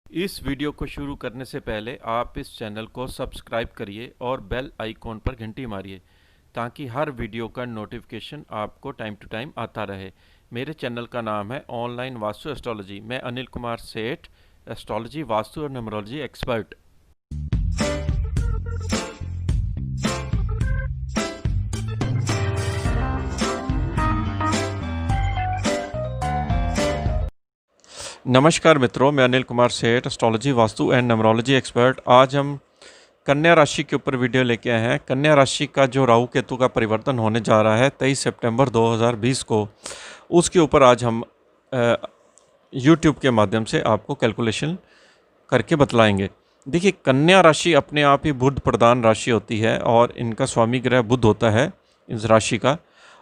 इस वीडियो को शुरू करने से पहले आप इस चैनल को सब्सक्राइब करिए और बेल आइकॉन पर घंटी मारिए ताकि हर वीडियो का नोटिफिकेशन आपको टाइम टू टाइम आता रहे। मेरे चैनल का नाम है ऑनलाइन वास्तु एस्ट्रोलॉजी। मैं अनिल कुमार सेठ, एस्ट्रोलॉजी, वास्तु और न्यूमरोलॉजी एक्सपर्ट। नमस्कार मित्रों, मैं अनिल कुमार सेठ, astrology, vastu and numerology expert. आज हम कन्या राशि के ऊपर वीडियो लेके आए हैं। कन्या राशि का जो राहु केतु का परिवर्तन होने जा रहा है 23 सितंबर 2020 को, उसके ऊपर आज हम यूट्यूब के माध्यम से आपको कैलकुलेशन करके बतलाएंगे। देखिए, कन्या राशि अपने आप ही बुध प्रधान राशि होती है और इनका स्वामी ग्रह बुध होता है इस राशि का।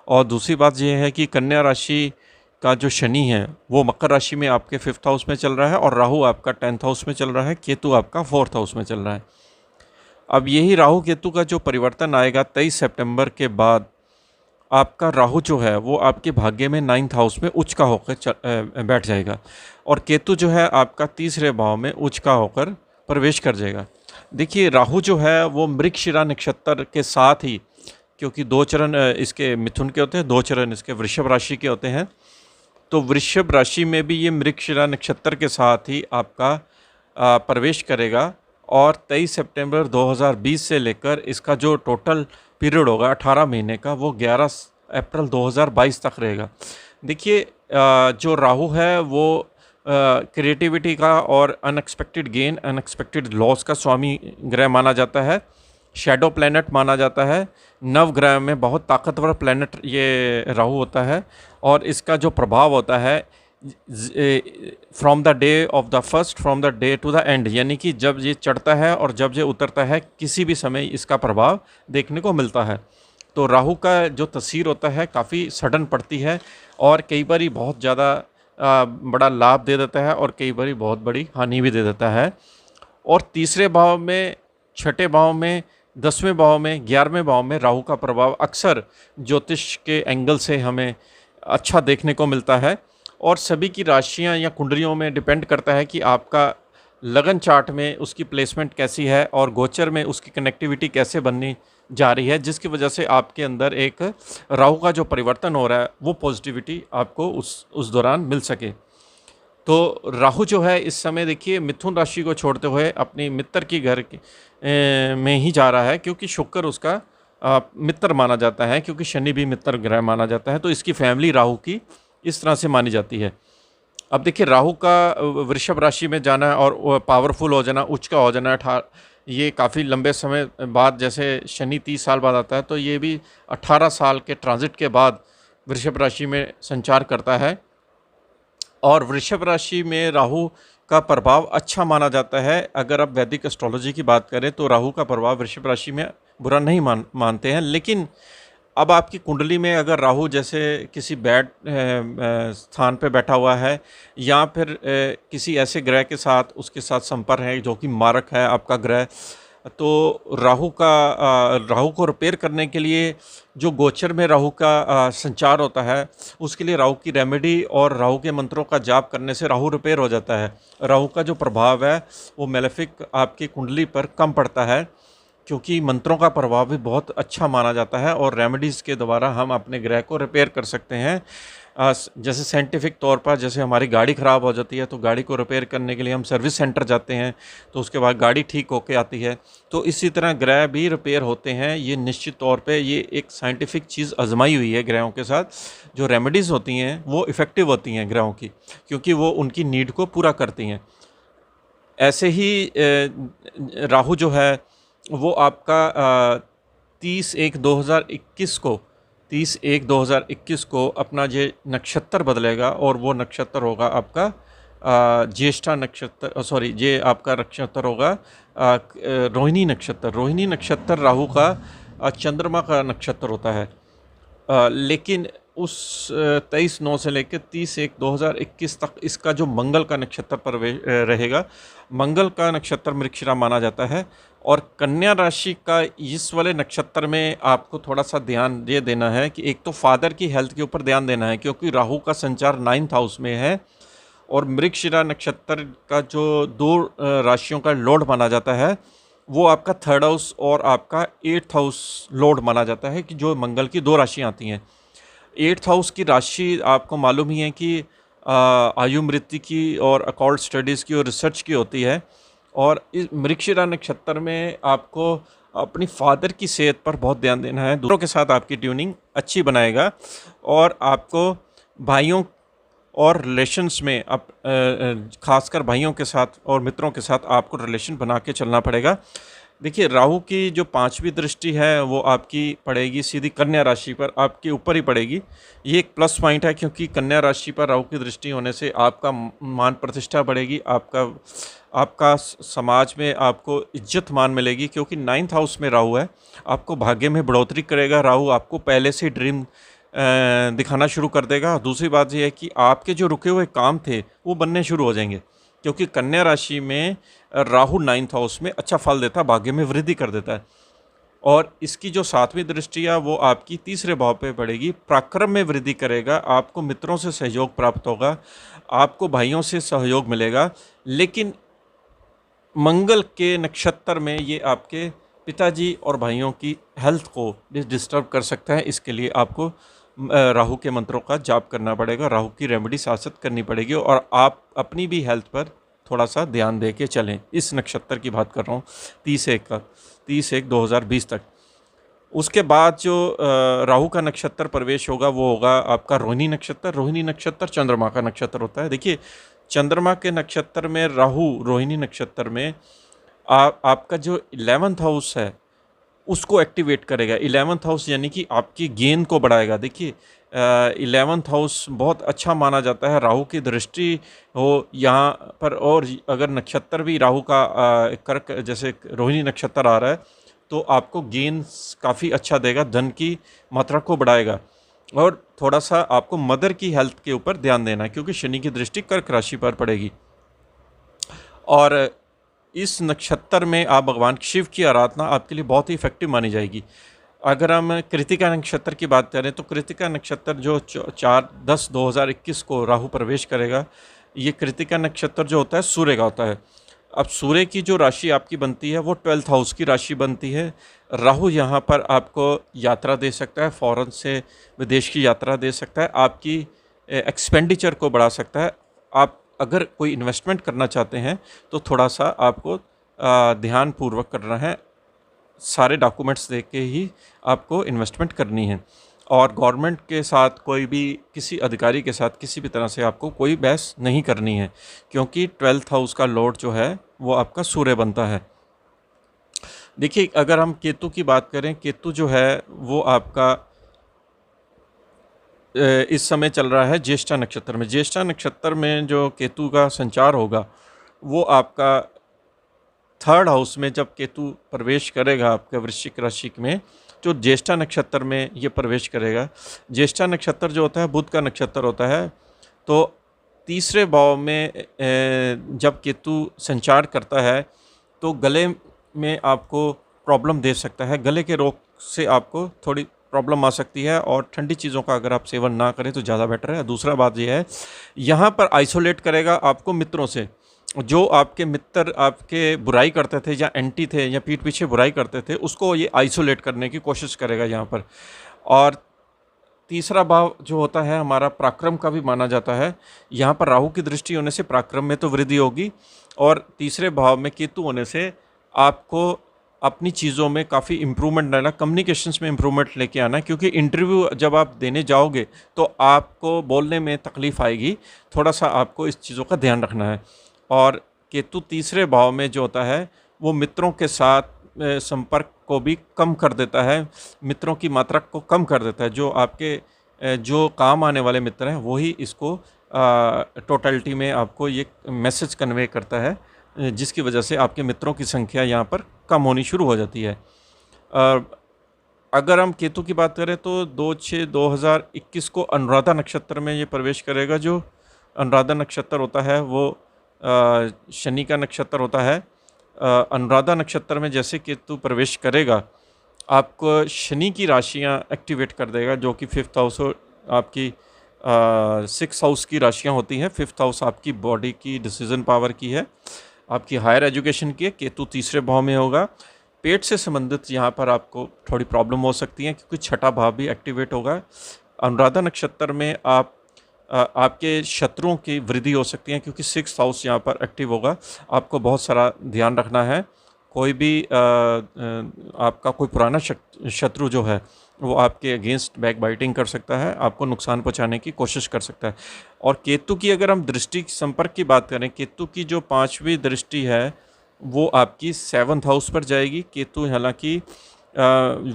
और दूसरी बात यह है कि कन्या राशि का जो शनि है वो मकर राशि में आपके 5th हाउस में चल रहा है और राहु आपका 10th हाउस में चल रहा है, केतु आपका 4th हाउस में चल रहा है। अब यही राहु केतु का जो परिवर्तन आएगा 23 सितंबर के बाद, आपका राहु जो है वो आपके भाग्य में 9th हाउस में उच्च का होकर बैठ जाएगा और केतु जो है आपका तीसरे भाव में उच्च का होकर प्रवेश कर जाएगा। देखिए, राहु जो है वो मृगशिरा नक्षत्र के साथ ही, क्योंकि 2 चरण इसके मिथुन के होते हैं, 2 चरण इसके वृषभ राशि के होते हैं, तो वृषभ राशि में भी ये मृगशिरा नक्षत्र के साथ ही आपका प्रवेश करेगा और 23 सितंबर 2020 से लेकर इसका जो टोटल पीरियड होगा 18 महीने का, वो 11 अप्रैल 2022 तक रहेगा। देखिए, जो राहु है वो क्रिएटिविटी का और अनएक्सपेक्टेड गेन, अनएक्सपेक्टेड लॉस का स्वामी ग्रह माना जाता है, शैडो प्लैनेट माना जाता है। नवग्रह में बहुत ताकतवर प्लैनेट ये राहु होता है और इसका जो प्रभाव होता है from the day of the first, from the day to the end, यानी कि जब ये चढ़ता है और जब ये उतरता है, किसी भी समय इसका प्रभाव देखने को मिलता है। तो राहु का जो तस्वीर होता है काफ़ी सडन पड़ती है और कई बार बहुत ज़्यादा बड़ा लाभ दे देता है और कई बार बहुत बड़ी हानि भी दे देता है। और तीसरे भाव में, छठे भाव में, 10वें भाव में, 11वें भाव में राहु का प्रभाव अक्सर ज्योतिष के एंगल से हमें अच्छा देखने को मिलता है और सभी की राशियां या कुंडलियों में डिपेंड करता है कि आपका लगन चार्ट में उसकी प्लेसमेंट कैसी है और गोचर में उसकी कनेक्टिविटी कैसे बननी जा रही है, जिसकी वजह से आपके अंदर एक राहु का जो परिवर्तन हो रहा है वो पॉजिटिविटी आपको उस दौरान मिल सके। तो राहु जो है इस समय देखिए मिथुन राशि को छोड़ते हुए अपनी मित्र की घर में ही जा रहा है, क्योंकि शुक्र उसका मित्र माना जाता है, क्योंकि शनि भी मित्र ग्रह माना जाता है, तो इसकी फैमिली राहु की इस तरह से मानी जाती है। अब देखिए, राहु का वृषभ राशि में जाना और पावरफुल हो जाना, उच्च का हो जाना, ये काफ़ी लंबे समय बाद, जैसे शनि 30 साल बाद आता है, तो ये भी 18 साल के ट्रांजिट के बाद वृषभ राशि में संचार करता है। और वृषभ राशि में राहु का प्रभाव अच्छा माना जाता है। अगर आप वैदिक एस्ट्रोलॉजी की बात करें तो राहु का प्रभाव वृषभ राशि में बुरा नहीं मानते हैं, लेकिन अब आपकी कुंडली में अगर राहु जैसे किसी बैड स्थान पे बैठा हुआ है या फिर किसी ऐसे ग्रह के साथ उसके साथ संपर्क है जो कि मारक है आपका ग्रह, तो राहु को रिपेयर करने के लिए जो गोचर में राहु का संचार होता है, उसके लिए राहु की रेमेडी और राहु के मंत्रों का जाप करने से राहु रिपेयर हो जाता है। राहु का जो प्रभाव है वो मेलेफिक आपकी कुंडली पर कम पड़ता है, क्योंकि मंत्रों का प्रभाव भी बहुत अच्छा माना जाता है और रेमेडीज़ के द्वारा हम अपने ग्रह को रिपेयर कर सकते हैं। जैसे साइंटिफिक तौर पर, जैसे हमारी गाड़ी ख़राब हो जाती है तो गाड़ी को रिपेयर करने के लिए हम सर्विस सेंटर जाते हैं, तो उसके बाद गाड़ी ठीक होके आती है, तो इसी तरह ग्रह भी रिपेयर होते हैं। ये निश्चित तौर पे ये एक साइंटिफिक चीज़ आजमाई हुई है ग्रहों के साथ। जो रेमेडीज़ होती हैं वो इफ़ेक्टिव होती हैं ग्रहों की, क्योंकि वो उनकी नीड को पूरा करती हैं। ऐसे ही राहु जो है वो आपका 30/1/2021 को अपना ये नक्षत्र बदलेगा और वो नक्षत्र होगा आपका ज्येष्ठा नक्षत्र, सॉरी, ये आपका नक्षत्र होगा रोहिणी नक्षत्र। रोहिणी नक्षत्र राहु का चंद्रमा का नक्षत्र होता है, लेकिन उस 23/9 से लेकर 30/1/2021 तक इसका जो मंगल का नक्षत्र पर रहेगा। मंगल का नक्षत्र मृगशिरा माना जाता है और कन्या राशि का इस वाले नक्षत्र में आपको थोड़ा सा ध्यान ये देना है कि एक तो फादर की हेल्थ के ऊपर ध्यान देना है, क्योंकि राहु का संचार 9th हाउस में है और मृगशिरा नक्षत्र का जो दो राशियों का लॉर्ड माना जाता है वो आपका थर्ड हाउस और आपका एट्थ हाउस लॉर्ड माना जाता है, कि जो मंगल की दो राशियाँ आती हैं। एट्थ हाउस की राशि आपको मालूम ही है कि आयु मृत्यु की और अकॉल्ट स्टडीज़ की और रिसर्च की होती है। और इस मृगशिरा नक्षत्र में आपको अपनी फादर की सेहत पर बहुत ध्यान देना है। दूसरों के साथ आपकी ट्यूनिंग अच्छी बनाएगा और आपको भाइयों और रिलेशंस में खासकर भाइयों के साथ और मित्रों के साथ आपको रिलेशन बना के चलना पड़ेगा। देखिए, राहु की जो पांचवी दृष्टि है वो आपकी पड़ेगी सीधी कन्या राशि पर, आपके ऊपर ही पड़ेगी। ये एक प्लस पॉइंट है, क्योंकि कन्या राशि पर राहु की दृष्टि होने से आपका मान प्रतिष्ठा बढ़ेगी, आपका समाज में आपको इज्जत मान मिलेगी, क्योंकि नाइन्थ हाउस में राहु है। आपको भाग्य में बढ़ोतरी करेगा राहु, आपको पहले से ड्रीम दिखाना शुरू कर देगा। दूसरी बात यह है कि आपके जो रुके हुए काम थे वो बनने शुरू हो जाएंगे, क्योंकि कन्या राशि में राहु नाइन्थ हाउस में अच्छा फल देता है, भाग्य में वृद्धि कर देता है। और इसकी जो सातवीं दृष्टि है वो आपकी तीसरे भाव पे पड़ेगी, पराक्रम में वृद्धि करेगा, आपको मित्रों से सहयोग प्राप्त होगा, आपको भाइयों से सहयोग मिलेगा। लेकिन मंगल के नक्षत्र में ये आपके पिताजी और भाइयों की हेल्थ को डिस्टर्ब कर सकता है। इसके लिए आपको राहु के मंत्रों का जाप करना पड़ेगा, राहु की रेमेडी शासत करनी पड़ेगी, और आप अपनी भी हेल्थ पर थोड़ा सा ध्यान दे के चलें। इस नक्षत्र की बात कर रहा हूँ 30/1/2020 तक। उसके बाद जो राहु का नक्षत्र प्रवेश होगा वो होगा आपका रोहिणी नक्षत्र। रोहिणी नक्षत्र चंद्रमा का नक्षत्र होता है। देखिए, चंद्रमा के नक्षत्र में राहु रोहिणी नक्षत्र में आपका जो 11th हाउस है उसको एक्टिवेट करेगा। 11th हाउस यानी कि आपकी गेन को बढ़ाएगा। देखिए, 11th हाउस बहुत अच्छा माना जाता है, राहु की दृष्टि हो यहाँ पर, और अगर नक्षत्र भी राहु का कर्क जैसे रोहिणी नक्षत्र आ रहा है तो आपको गेन काफ़ी अच्छा देगा, धन की मात्रा को बढ़ाएगा। और थोड़ा सा आपको मदर की हेल्थ के ऊपर ध्यान देना है, क्योंकि शनि की दृष्टि कर्क राशि पर पड़ेगी। और इस नक्षत्र में आप भगवान शिव की आराधना आपके लिए बहुत ही इफेक्टिव मानी जाएगी। अगर हम कृतिका नक्षत्र की बात करें तो कृतिका नक्षत्र जो 4/10/2021 को राहु प्रवेश करेगा, ये कृतिका नक्षत्र जो होता है सूर्य का होता है। अब सूर्य की जो राशि आपकी बनती है वो 12th हाउस की राशि बनती है। राहु यहाँ पर आपको यात्रा दे सकता है, फॉरेन से विदेश की यात्रा दे सकता है, आपकी एक्सपेंडिचर को बढ़ा सकता है। आप अगर कोई इन्वेस्टमेंट करना चाहते हैं तो थोड़ा सा आपको ध्यानपूर्वक करना है, सारे डॉक्यूमेंट्स देख के ही आपको इन्वेस्टमेंट करनी है। और गवर्नमेंट के साथ कोई भी किसी अधिकारी के साथ किसी भी तरह से आपको कोई बहस नहीं करनी है, क्योंकि 12th हाउस का लॉर्ड जो है वो आपका सूर्य बनता है। देखिए, अगर हम केतु की बात करें, केतु जो है वो आपका इस समय चल रहा है ज्येष्ठा नक्षत्र में। ज्येष्ठा नक्षत्र में जो केतु का संचार होगा वो आपका थर्ड हाउस में जब केतु प्रवेश करेगा आपका वृश्चिक राशि में, जो ज्येष्ठा नक्षत्र में ये प्रवेश करेगा। ज्येष्ठा नक्षत्र जो होता है बुध का नक्षत्र होता है, तो तीसरे भाव में जब केतु संचार करता है तो गले में आपको प्रॉब्लम दे सकता है, गले के रोग से आपको थोड़ी प्रॉब्लम आ सकती है, और ठंडी चीज़ों का अगर आप सेवन ना करें तो ज़्यादा बेटर है। दूसरा बात यह है, यहाँ पर आइसोलेट करेगा आपको मित्रों से। जो आपके मित्र आपके बुराई करते थे या एंटी थे या पीठ पीछे बुराई करते थे, उसको ये आइसोलेट करने की कोशिश करेगा यहाँ पर। और तीसरा भाव जो होता है हमारा पराक्रम का भी माना जाता है। यहाँ पर राहु की दृष्टि होने से पराक्रम में तो वृद्धि होगी, और तीसरे भाव में केतु होने से आपको अपनी चीज़ों में काफ़ी इम्प्रूवमेंट लाना, कम्युनिकेशंस में इम्प्रूवमेंट लेके आना, क्योंकि इंटरव्यू जब आप देने जाओगे तो आपको बोलने में तकलीफ़ आएगी, थोड़ा सा आपको इस चीज़ों का ध्यान रखना है। और केतु तीसरे भाव में जो होता है वो मित्रों के साथ संपर्क को भी कम कर देता है, मित्रों की मात्रा को कम कर देता है। जो आपके जो काम आने वाले मित्र हैं वही इसको टोटलिटी में आपको ये मैसेज कन्वे करता है, जिसकी वजह से आपके मित्रों की संख्या यहाँ पर कम होनी शुरू हो जाती है। अगर हम केतु की बात करें तो 2/6/2021 को अनुराधा नक्षत्र में ये प्रवेश करेगा। जो अनुराधा नक्षत्र होता है वो शनि का नक्षत्र होता है। अनुराधा नक्षत्र में जैसे केतु प्रवेश करेगा आपको शनि की राशियाँ एक्टिवेट कर देगा, जो कि 5th हाउस आपकी सिक्स हाउस की राशियाँ होती हैं। फिफ्थ हाउस आपकी बॉडी की डिसीजन पावर की है, आपकी हायर एजुकेशन की है। केतु तीसरे भाव में होगा। पेट से संबंधित यहाँ पर आपको थोड़ी प्रॉब्लम हो सकती है क्योंकि छठा भाव भी एक्टिवेट होगा। अनुराधा नक्षत्र में आपके शत्रुओं की वृद्धि हो सकती है क्योंकि सिक्स हाउस यहाँ पर एक्टिव होगा। आपको बहुत सारा ध्यान रखना है। कोई भी आपका कोई पुराना शत्रु जो है वो आपके अगेंस्ट बैक बाइटिंग कर सकता है, आपको नुकसान पहुंचाने की कोशिश कर सकता है। और केतु की अगर हम दृष्टि संपर्क की बात करें, केतु की जो 5वीं दृष्टि है वो आपकी 7th हाउस पर जाएगी। केतु हालांकि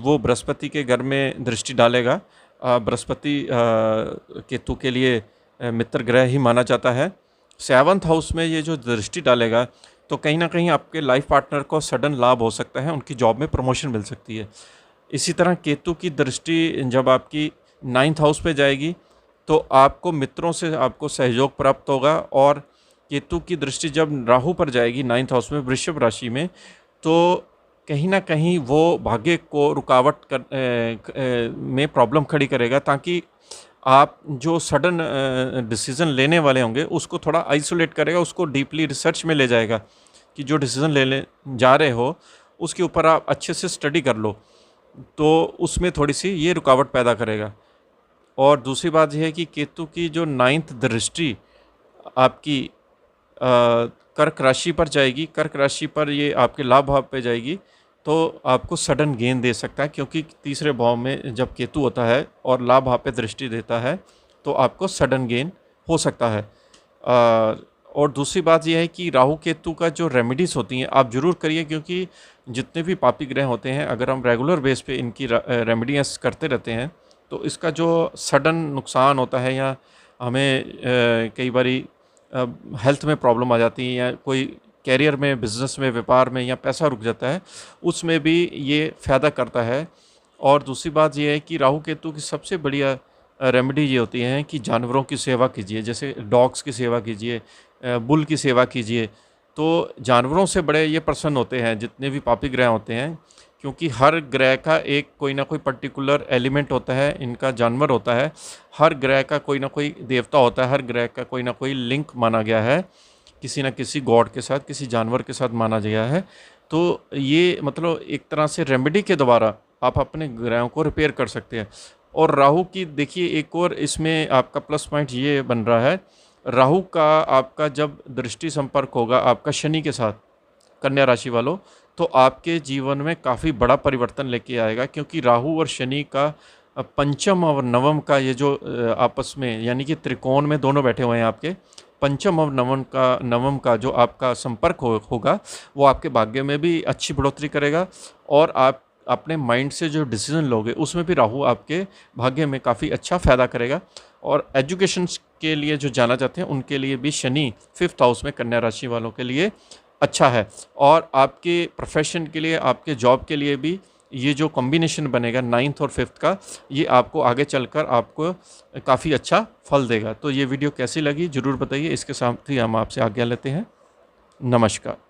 वो बृहस्पति के घर में दृष्टि डालेगा। बृहस्पति केतु के लिए मित्र ग्रह ही माना जाता है। 7th हाउस में ये जो दृष्टि डालेगा तो कहीं ना कहीं आपके लाइफ पार्टनर को सडन लाभ हो सकता है, उनकी जॉब में प्रमोशन मिल सकती है। इसी तरह केतु की दृष्टि जब आपकी 9th हाउस पे जाएगी तो आपको मित्रों से आपको सहयोग प्राप्त होगा। और केतु की दृष्टि जब राहु पर जाएगी 9th हाउस में वृषभ राशि में, तो कहीं ना कहीं वो भाग्य को रुकावट में प्रॉब्लम खड़ी करेगा, ताकि आप जो सडन डिसीज़न लेने वाले होंगे उसको थोड़ा आइसोलेट करेगा, उसको डीपली रिसर्च में ले जाएगा कि जो डिसीज़न लेने जा रहे हो उसके ऊपर आप अच्छे से स्टडी कर लो, तो उसमें थोड़ी सी ये रुकावट पैदा करेगा। और दूसरी बात यह है कि केतु की जो 9th दृष्टि आपकी कर्क राशि पर जाएगी, कर्क राशि पर ये आपके लाभ भाव पे जाएगी, तो आपको सडन गेन दे सकता है क्योंकि तीसरे भाव में जब केतु होता है और लाभ भाव पे दृष्टि देता है तो आपको सडन गेन हो सकता है। और दूसरी बात यह है कि राहु केतु का जो रेमेडीज़ होती हैं आप ज़रूर करिए, क्योंकि जितने भी पापी ग्रह होते हैं अगर हम रेगुलर बेस पे इनकी रेमेडीज करते रहते हैं तो इसका जो सडन नुकसान होता है या हमें कई बारी हेल्थ में प्रॉब्लम आ जाती है या कोई कैरियर में, बिजनेस में, व्यापार में या पैसा रुक जाता है, उसमें भी ये फ़ायदा करता है। और दूसरी बात ये है कि राहु केतु की सबसे बढ़िया रेमेडी ये होती है कि जानवरों की सेवा कीजिए, जैसे डॉग्स की सेवा कीजिए, बुल की सेवा कीजिए। तो जानवरों से बड़े ये प्रसन्न होते हैं जितने भी पापी ग्रह होते हैं, क्योंकि हर ग्रह का एक कोई ना कोई पर्टिकुलर एलिमेंट होता है, इनका जानवर होता है। हर ग्रह का कोई ना कोई देवता होता है, हर ग्रह का कोई ना कोई लिंक माना गया है, किसी न किसी गॉड के साथ, किसी जानवर के साथ माना गया है। तो ये मतलब एक तरह से रेमेडी के द्वारा आप अपने ग्रहों को रिपेयर कर सकते हैं। और राहु की देखिए एक और इसमें आपका प्लस पॉइंट ये बन रहा है, राहु का आपका जब दृष्टि संपर्क होगा आपका शनि के साथ, कन्या राशि वालों, तो आपके जीवन में काफ़ी बड़ा परिवर्तन लेके आएगा, क्योंकि राहु और शनि का पंचम और नवम का ये जो आपस में यानी कि त्रिकोण में दोनों बैठे हुए हैं आपके, पंचम और नवम का जो आपका संपर्क होगा वो आपके भाग्य में भी अच्छी बढ़ोतरी करेगा। और आप अपने माइंड से जो डिसीजन लोगे उसमें भी राहु आपके भाग्य में काफ़ी अच्छा फ़ायदा करेगा। और एजुकेशन के लिए जो जाना चाहते हैं उनके लिए भी शनि 5th हाउस में कन्या राशि वालों के लिए अच्छा है। और आपके प्रोफेशन के लिए, आपके जॉब के लिए भी ये जो कॉम्बिनेशन बनेगा 9th और 5th का, ये आपको आगे चलकर आपको काफ़ी अच्छा फल देगा। तो ये वीडियो कैसी लगी ज़रूर बताइए। इसके साथ ही हम आपसे आज्ञा लेते हैं। नमस्कार।